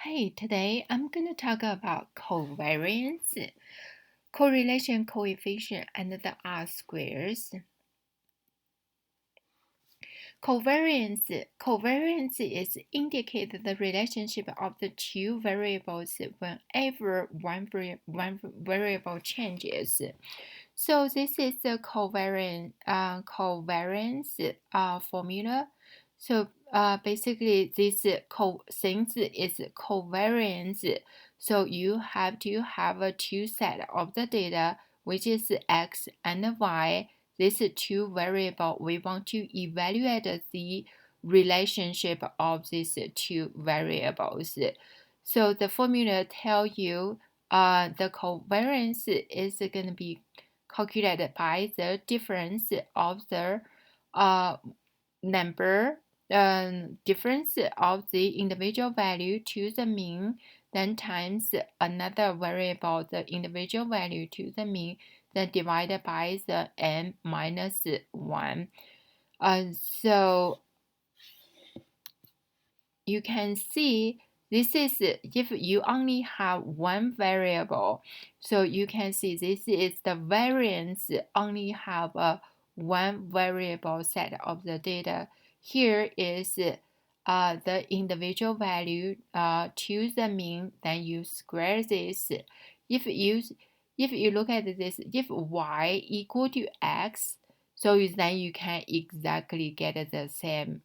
Hey, today I'm going to talk about covariance, correlation coefficient, and the R-squares. Covariance is indicate the relationship of the two variables whenever one variable changes. So this is the covariance formula. So basically, this since is covariance, so you have to have a two set of the data, which is x and y. These two variable we want to evaluate the relationship of these two variables. So the formula tell you the covariance is going to be calculated by the difference of the number difference of the individual value to the mean, then times another variable, the individual value to the mean, then divided by the n minus 1. So you can see this is if you only have one variable, so you can see this is the variance only have a one variable set of the data. Here is the individual value to the mean, then you square this. If you look at this, if y equal to x, so then you can exactly get the same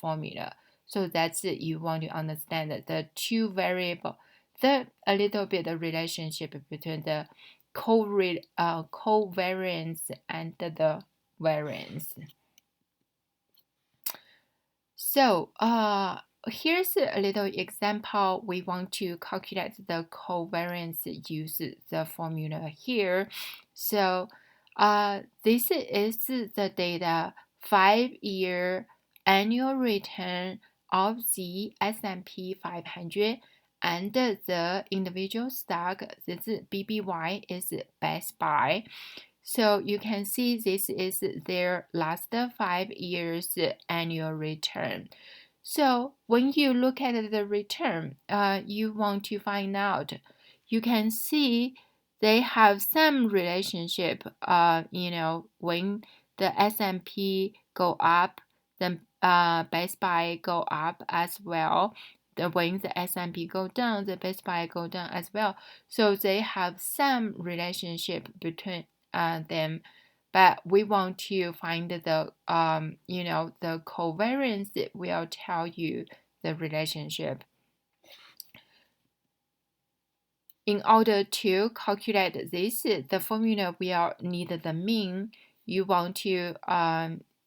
formula. So that's it. You want to understand the two variable, a little bit of relationship between the covariance and the variance. So here's a little example. We want to calculate the covariance. Use the formula here. So this is the data 5-year annual return of the S&P 500 and the individual stock. This BBY is Best Buy. So you can see this is their last 5 years annual return. So when you look at the return, you want to find out. You can see they have some relationship. When the S&P go up, then Best Buy go up as well. When the S&P go down, the Best Buy go down as well. So they have some relationship between them, but we want to find the the covariance that will tell you the relationship. In order to calculate this, the formula will need the mean. You want to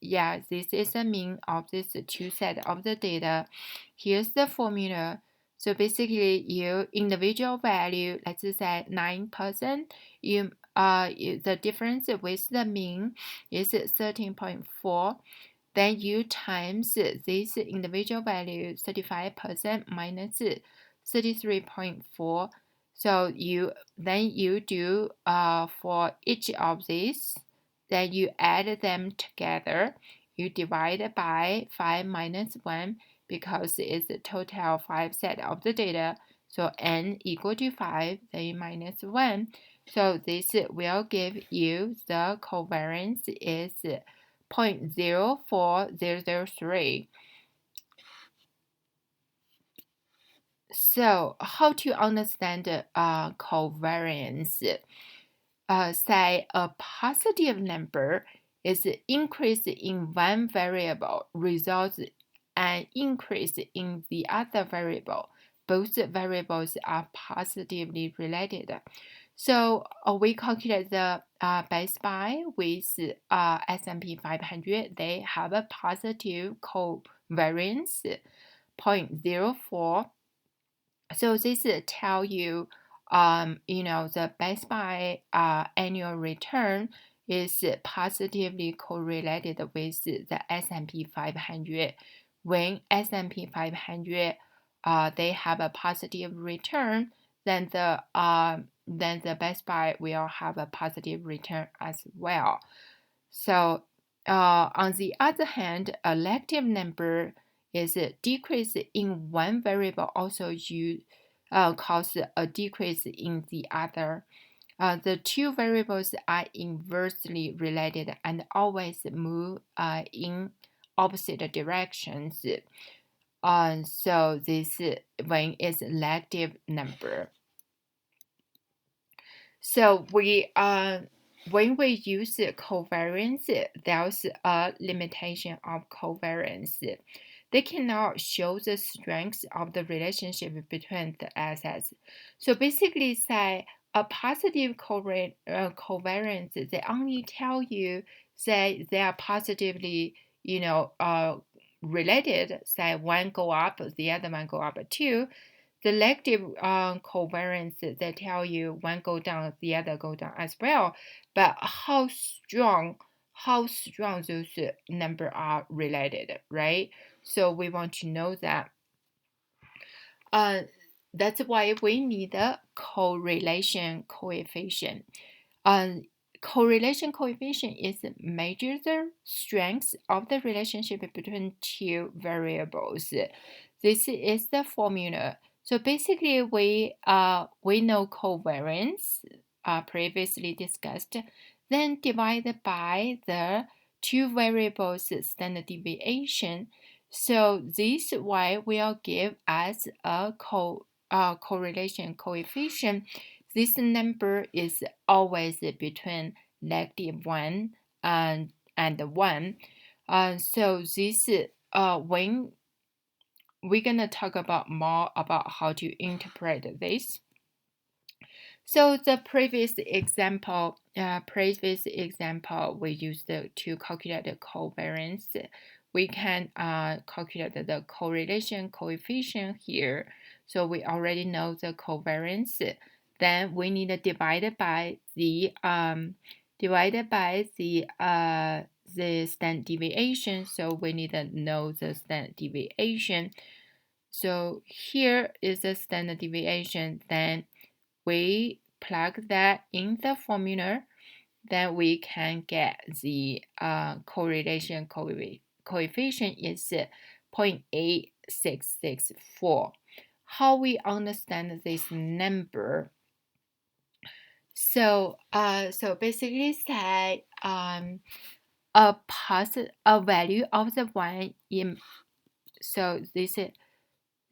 this is the mean of this two set of the data. Here's the formula. So basically, your individual value, let's say 9%, the difference with the mean is 13.4. Then you times this individual value 35% minus 33.4. So you do for each of these, then you add them together. You divide by 5 minus 1 because it's a total 5 set of the data. So n equal to 5, then minus 1. So this will give you the covariance is 0.04003. So how to understand covariance? Say a positive number is increase in one variable results an increase in the other variable. Both variables are positively related. So we calculate the Best Buy with S&P 500. They have a positive covariance 0.04. So this tell you, the Best Buy annual return is positively correlated with the S&P 500. When S&P 500 they have a positive return, then the Best Buy will have a positive return as well. So on the other hand, a negative number is a decrease in one variable also you cause a decrease in the other. The two variables are inversely related and always move in opposite directions. So this one is negative number. So when we use covariance, there's a limitation of covariance. They cannot show the strength of the relationship between the assets. So basically, say a positive covariance, they only tell you say they are positively, related. Say one go up, the other one go up too. The negative covariance, they tell you one go down, the other go down as well. But how strong those numbers are related, right? So we want to know that. That's why we need a correlation coefficient. Correlation coefficient is measure the strength of the relationship between two variables. This is the formula. So basically, we know covariance, previously discussed, then divided by the two variables standard deviation. So this y will give us a correlation coefficient. This number is always between -1 and 1. So this when we're gonna talk about more about how to interpret this. So the previous example, we used to calculate the covariance. We can calculate the correlation coefficient here. So we already know the covariance. Then we need to divide by the standard deviation. So we need to know the standard deviation. So here is the standard deviation. Then we plug that in the formula, then we can get the correlation coefficient is 0.8664. How we understand this number? So basically say a value of the one in, so this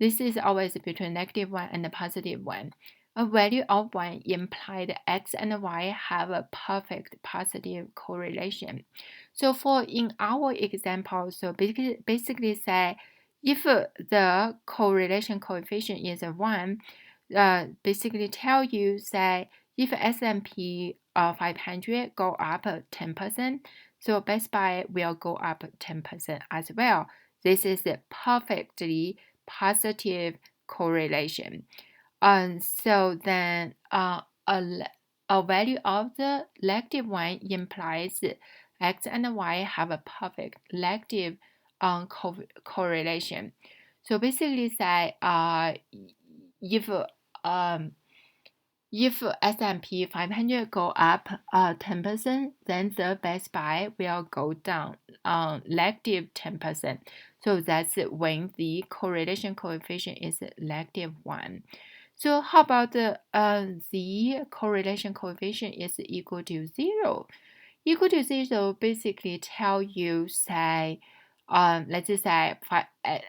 is always between -1 and +1. A value of 1 implied x and y have a perfect positive correlation. So for in our example, so basically say if the correlation coefficient is 1, basically tell you say if S&P 500 go up 10%, so Best Buy will go up 10% as well. This is a perfectly positive correlation. So then a value of the negative one implies x and y have a perfect negative correlation. So basically say if S&P 500 go up 10%, then the Best Buy will go down negative 10%. So that's when the correlation coefficient is -1. So how about the correlation coefficient is equal to 0? Equal to 0 basically tell you say, let's just say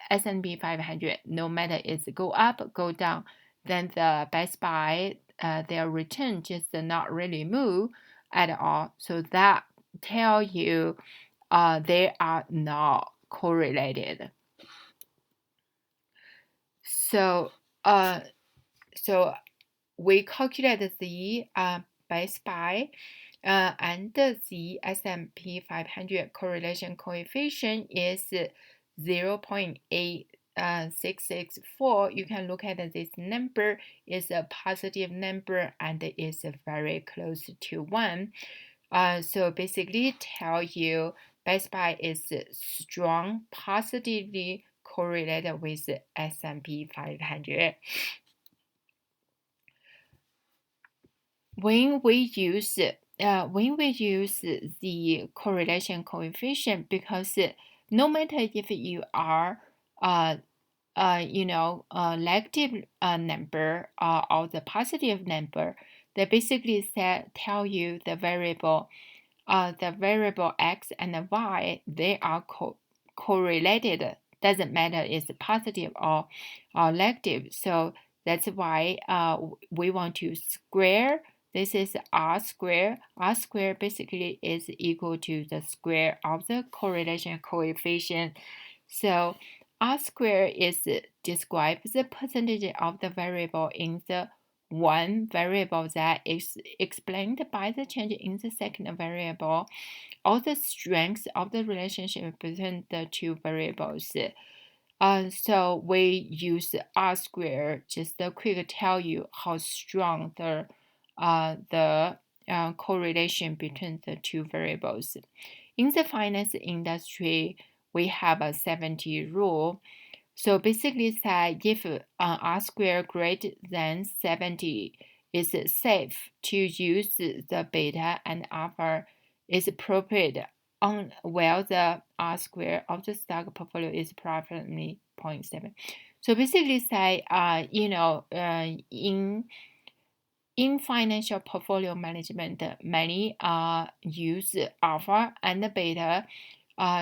S&P 500, no matter it's go up, go down, then the Best Buy, their return just not really move at all. So that tell you they are not correlated. So we calculate the Best Buy and the S&P 500 correlation coefficient is 0.8664. You can look at this number is a positive number and is very close to 1. So basically tell you Best Buy is strong, positively correlated with S&P 500. When we use the correlation coefficient, because no matter if you are negative number or the positive number, they basically tell you the variable x and the y, they are correlated. Doesn't matter it's positive or negative. So that's why we want to square. This is r squared. R squared basically is equal to the square of the correlation coefficient. So R squared is describes the percentage of the variable in the one variable that is explained by the change in the second variable, or the strength of the relationship between the two variables. So we use R squared just to quick tell you how strong the correlation between the two variables. In the finance industry, we have a 70 rule. So basically say if R squared greater than 70 is safe to use the beta and alpha is appropriate while the R squared of the stock portfolio is approximately 0.7. So basically say in financial portfolio management, many use alpha and beta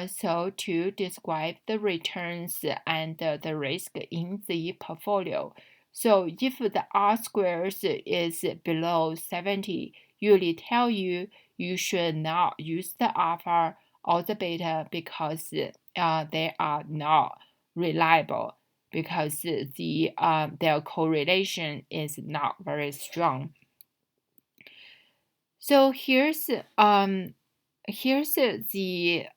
so to describe the returns and the risk in the portfolio. So if the R squared is below 70, usually tell you you should not use the alpha or the beta because they are not reliable, because their correlation is not very strong. So here's the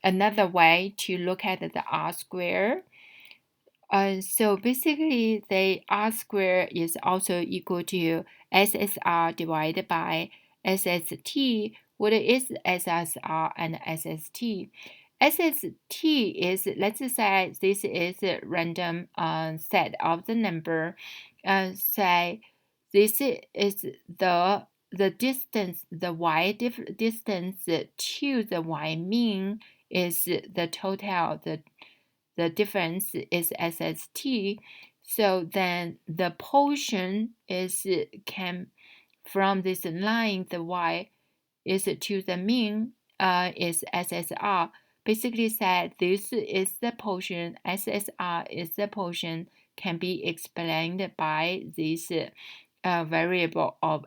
another way to look at the R square. So basically, the R square is also equal to SSR divided by SST. What is SSR and SST? SST is, let's say this is a random set of the number. Say this is the distance, the y distance to the y mean is the total, the difference is SST. So then the portion is can from this line, the y is to the mean is SSR. Basically said this is the portion, SSR is the portion, can be explained by this variable of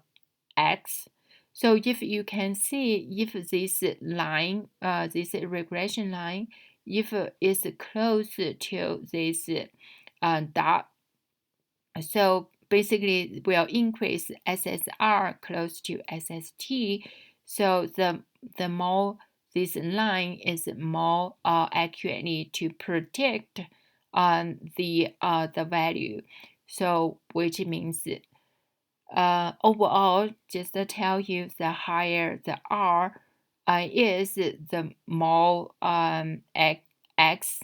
x. So if you can see, if this line, this regression line, if it's close to this dot, so basically will increase SSR close to SST. So the more this line is more accurately to predict the value. So which means overall, just to tell you, the higher the R is, the more X.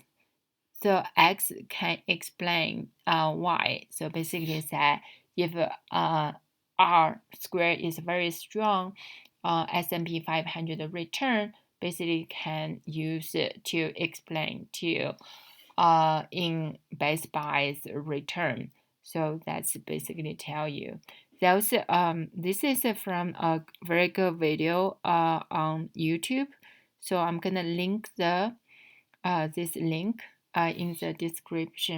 So X can explain Y. So basically, that if R squared is very strong, S&P 500 return basically can use it to explain to in Best Buy's return. So that's basically tell you. Those this is from a very good video on YouTube. So I'm gonna link the this link in the description.